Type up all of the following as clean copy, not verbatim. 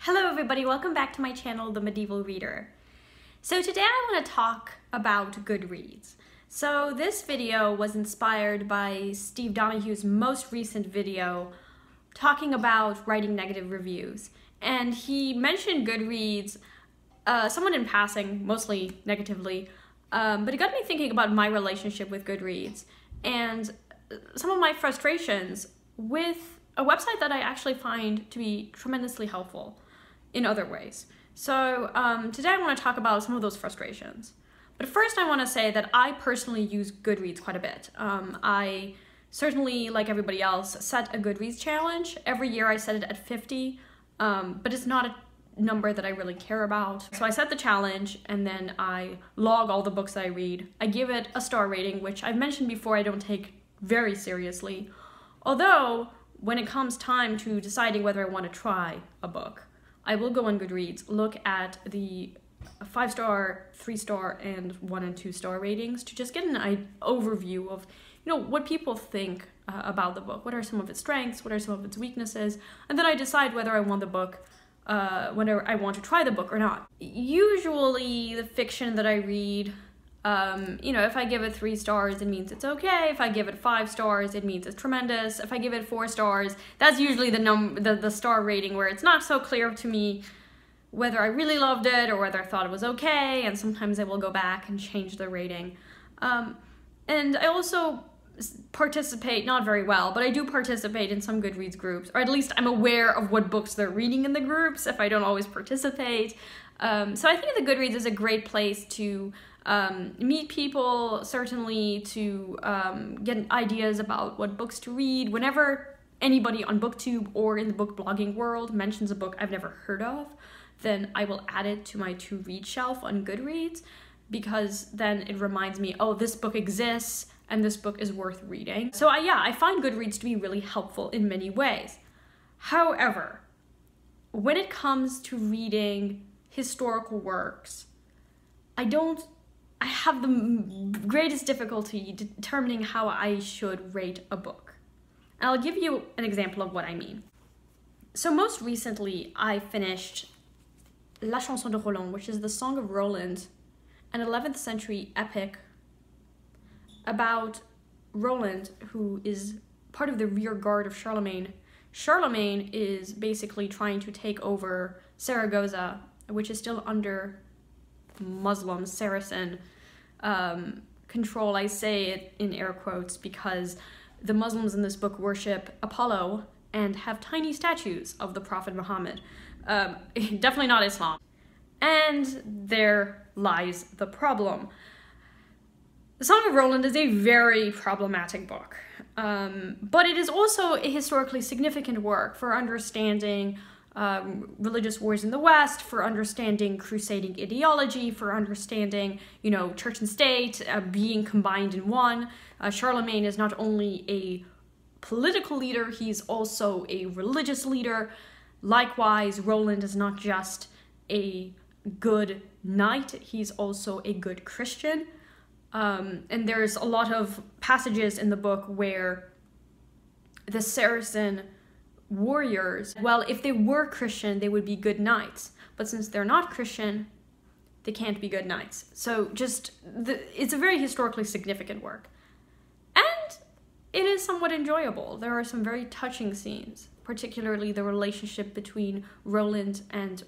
Hello everybody, welcome back to my channel, The Medieval Reader. So today I want to talk about Goodreads. So this video was inspired by Steve Donahue's most recent video talking about writing negative reviews. And he mentioned Goodreads, somewhat in passing, mostly negatively, but it got me thinking about my relationship with Goodreads and some of my frustrations with a website that I actually find to be tremendously helpful in other ways. So today I want to talk about some of those frustrations. But first I want to say that I personally use Goodreads quite a bit. I certainly, like everybody else, set a Goodreads challenge. Every year I set it at 50, but it's not a number that I really care about. So I set the challenge and then I log all the books that I read. I give it a star rating, which I've mentioned before I don't take very seriously. Although, when it comes time to deciding whether I want to try a book, I will go on Goodreads, look at the 5-star, 3-star, and 1 and 2-star ratings to just get an overview of, what people think about the book. What are some of its strengths? What are some of its weaknesses? And then I decide whether I want the book, whether I want to try the book or not. Usually, the fiction that I read, if I give it 3 stars, it means it's okay. If I give it 5 stars, it means it's tremendous. If I give it 4 stars, that's usually the star rating where it's not so clear to me whether I really loved it or whether I thought it was okay, and sometimes I will go back and change the rating. And I also participate, not very well, but I do participate in some Goodreads groups, or at least I'm aware of what books they're reading in the groups if I don't always participate. So I think the Goodreads is a great place to meet people, certainly to get ideas about what books to read. Whenever anybody on BookTube or in the book blogging world mentions a book I've never heard of, then I will add it to my to-read shelf on Goodreads, because then it reminds me, oh, this book exists and this book is worth reading. So I find Goodreads to be really helpful in many ways. However, when it comes to reading historical works, I have the greatest difficulty determining how I should rate a book. And I'll give you an example of what I mean. So most recently, I finished La Chanson de Roland, which is the Song of Roland, an 11th century epic about Roland, who is part of the rear guard of Charlemagne. Charlemagne is basically trying to take over Saragossa, which is still under Muslim, Saracen control. I say it in air quotes because the Muslims in this book worship Apollo and have tiny statues of the Prophet Muhammad. Definitely not Islam. And there lies the problem. The Song of Roland is a very problematic book, but it is also a historically significant work for understanding religious wars in the West, for understanding crusading ideology, for understanding, church and state being combined in one. Charlemagne is not only a political leader, he's also a religious leader. Likewise, Roland is not just a good knight, he's also a good Christian. And there's a lot of passages in the book where the Saracen warriors, well, if they were Christian, they would be good knights. But since they're not Christian, they can't be good knights. So it's a very historically significant work. And it is somewhat enjoyable. There are some very touching scenes, particularly the relationship between Roland and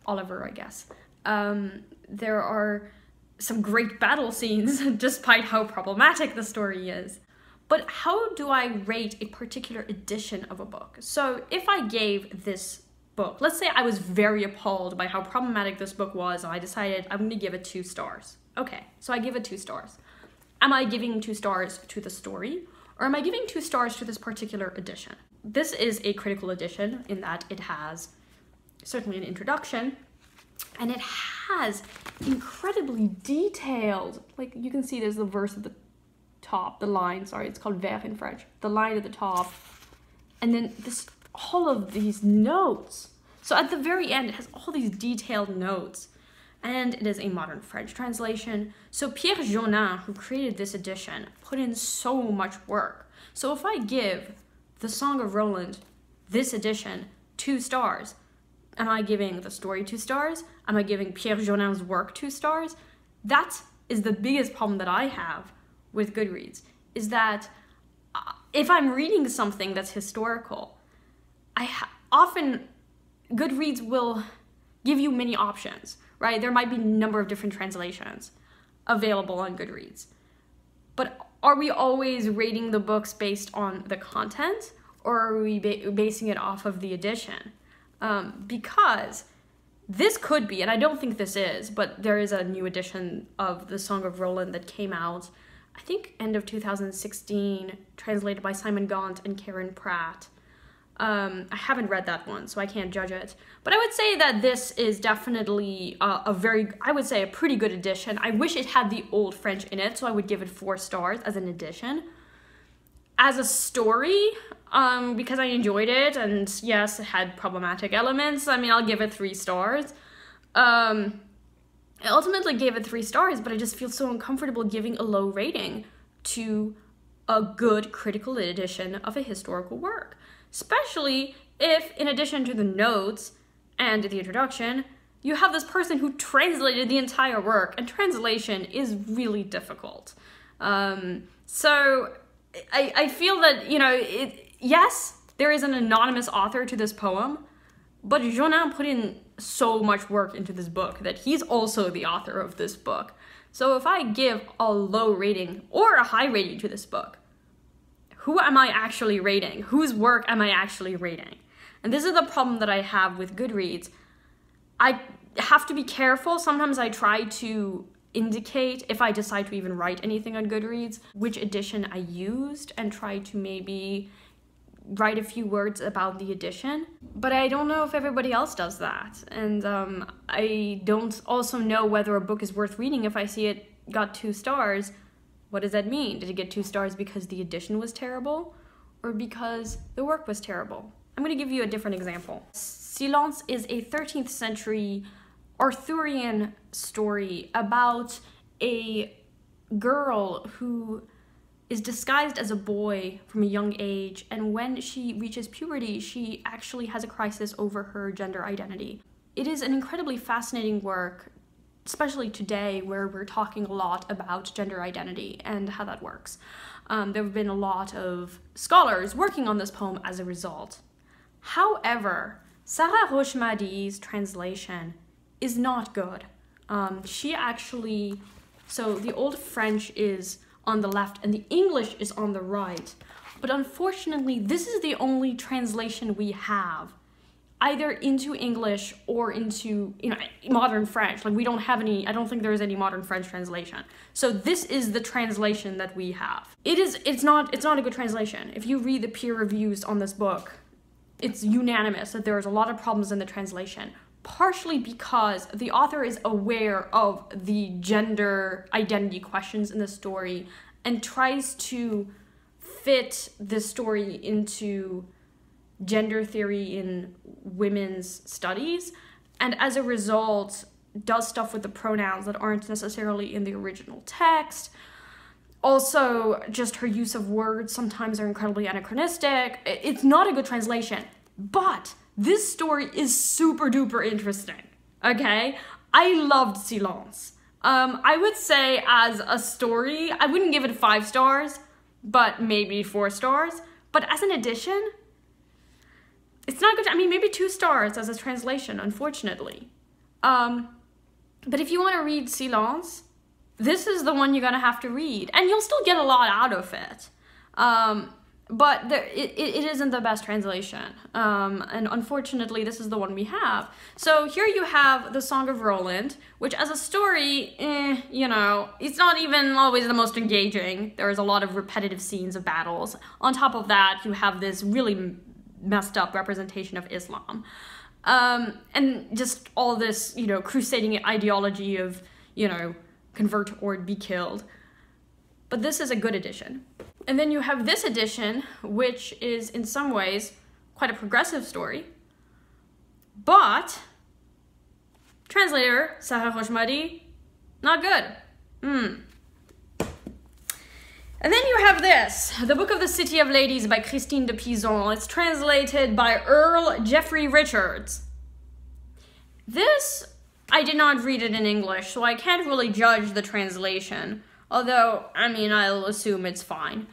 Oliver, I guess. There are some great battle scenes, despite how problematic the story is. But how do I rate a particular edition of a book? So if I gave this book, let's say I was very appalled by how problematic this book was, and I decided I'm going to give it 2 stars. Okay, so I give it 2 stars. Am I giving 2 stars to the story, or am I giving 2 stars to this particular edition? This is a critical edition in that it has certainly an introduction, and it has incredibly detailed, like you can see there's the verse at the top, the line, sorry, it's called vers in French, the line at the top, and then all of these notes. So at the very end, it has all these detailed notes, and it is a modern French translation. So Pierre Jonin, who created this edition, put in so much work. So if I give the Song of Roland, this edition, 2 stars. Am I giving the story 2 stars? Am I giving Pierre Jonin's work 2 stars? That is the biggest problem that I have with Goodreads, is that if I'm reading something that's historical, often Goodreads will give you many options, right? There might be a number of different translations available on Goodreads. But are we always rating the books based on the content, or are we basing it off of the edition? Because this could be, and I don't think this is, but there is a new edition of the Song of Roland that came out, I think end of 2016, translated by Simon Gaunt and Karen Pratt. I haven't read that one, so I can't judge it. But I would say that this is definitely a pretty good edition. I wish it had the old French in it, so I would give it 4 stars as an edition. As a story, because I enjoyed it, and yes, it had problematic elements, I mean, I'll give it 3 stars. I ultimately gave it 3 stars, but I just feel so uncomfortable giving a low rating to a good critical edition of a historical work. Especially if, in addition to the notes and the introduction, you have this person who translated the entire work, and translation is really difficult. So I feel that, you know, yes, there is an anonymous author to this poem, but Jonin put in so much work into this book that he's also the author of this book. So if I give a low rating or a high rating to this book, who am I actually rating? Whose work am I actually rating? And this is the problem that I have with Goodreads. I have to be careful. Sometimes I try to indicate, if I decide to even write anything on Goodreads, which edition I used, and try to maybe write a few words about the edition. But I don't know if everybody else does that. And I don't also know whether a book is worth reading if I see it got 2 stars. What does that mean? Did it get 2 stars because the edition was terrible, or because the work was terrible? I'm going to give you a different example. Silence is a 13th century Arthurian story about a girl who is disguised as a boy from a young age, and when she reaches puberty, she actually has a crisis over her gender identity. It is an incredibly fascinating work, especially today, where we're talking a lot about gender identity and how that works. There have been a lot of scholars working on this poem as a result. However, Sarah Rochemadi's translation is not good. So the old French is on the left and the English is on the right. But unfortunately, this is the only translation we have, either into English or into, you know, modern French. Like, we don't have any, I don't think there is any modern French translation. So this is the translation that we have. It's not a good translation. If you read the peer reviews on this book, it's unanimous that there's a lot of problems in the translation, partially because the author is aware of the gender identity questions in the story and tries to fit the story into gender theory in women's studies, and as a result does stuff with the pronouns that aren't necessarily in the original text. Also, just her use of words sometimes are incredibly anachronistic. It's not a good translation, but this story is super duper interesting, okay? I loved Silence. I would say as a story, I wouldn't give it 5 stars, but maybe 4 stars. But as an edition, it's not good. I mean, maybe 2 stars as a translation, unfortunately. But if you want to read Silence, this is the one you're gonna have to read, and you'll still get a lot out of it. But it isn't the best translation, and unfortunately this is the one we have. So here you have the Song of Roland, which as a story, you know, it's not even always the most engaging. There's a lot of repetitive scenes of battles. On top of that, you have this really messed up representation of Islam. And just all this, you know, crusading ideology of, you know, convert or be killed. But this is a good edition. And then you have this edition, which is in some ways quite a progressive story, but translator Sarah Rochemadi, not good. And then you have this, The Book of the City of Ladies by Christine de Pizan. It's translated by Earl Jeffrey Richards. This, I did not read it in English, so I can't really judge the translation. Although, I mean, I'll assume it's fine.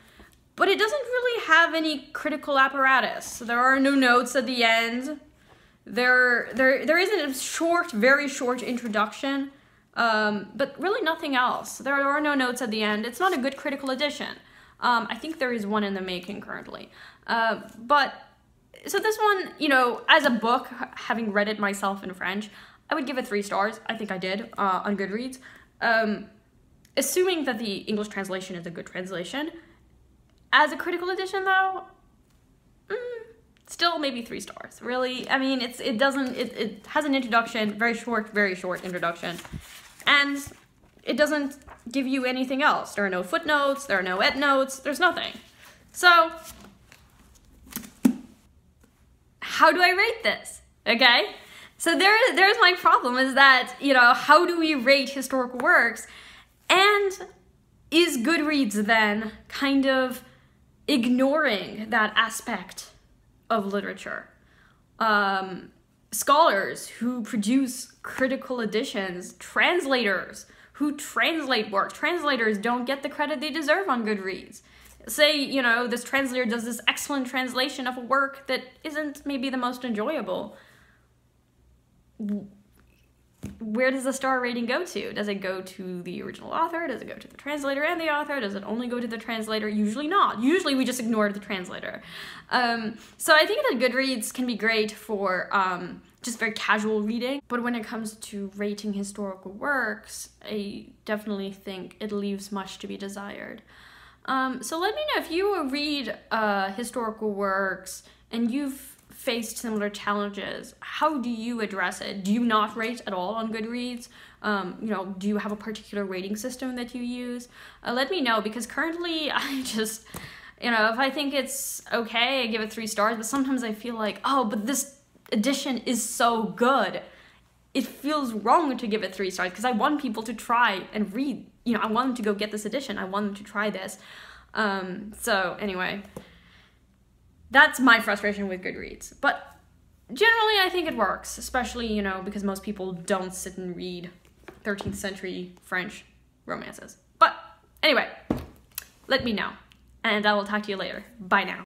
But it doesn't really have any critical apparatus. There are no notes at the end. There isn't a short, very short introduction. But really nothing else. There are no notes at the end. It's not a good critical edition. I think there is one in the making currently. So this one, you know, as a book, having read it myself in French, I would give it 3 stars. I think I did, on Goodreads. Assuming that the English translation is a good translation. As a critical edition, though, still maybe 3 stars. Really, I mean, it has an introduction, very short introduction. And it doesn't give you anything else. There are no footnotes, there are no endnotes, there's nothing. So, how do I rate this? Okay? So there's my problem, is that, you know, how do we rate historical works? And is Goodreads then kind of ignoring that aspect of literature? Scholars who produce critical editions, translators who translate works. Translators don't get the credit they deserve on Goodreads. Say, you know, this translator does this excellent translation of a work that isn't maybe the most enjoyable. Where does the star rating go to? Does it go to the original author? Does it go to the translator and the author? Does it only go to the translator? Usually not. Usually we just ignore the translator. So I think that Goodreads can be great for just very casual reading. But when it comes to rating historical works, I definitely think it leaves much to be desired. So let me know if you read historical works and you've faced similar challenges. How do you address it? Do you not rate at all on Goodreads? You know, do you have a particular rating system that you use? Let me know, because currently I just, you know, if I think it's okay, I give it 3 stars, but sometimes I feel like, oh, but this edition is so good. It feels wrong to give it 3 stars because I want people to try and read. You know, I want them to go get this edition. I want them to try this. So anyway, that's my frustration with Goodreads. But generally, I think it works, especially, you know, because most people don't sit and read 13th century French romances. But anyway, let me know, and I will talk to you later. Bye now.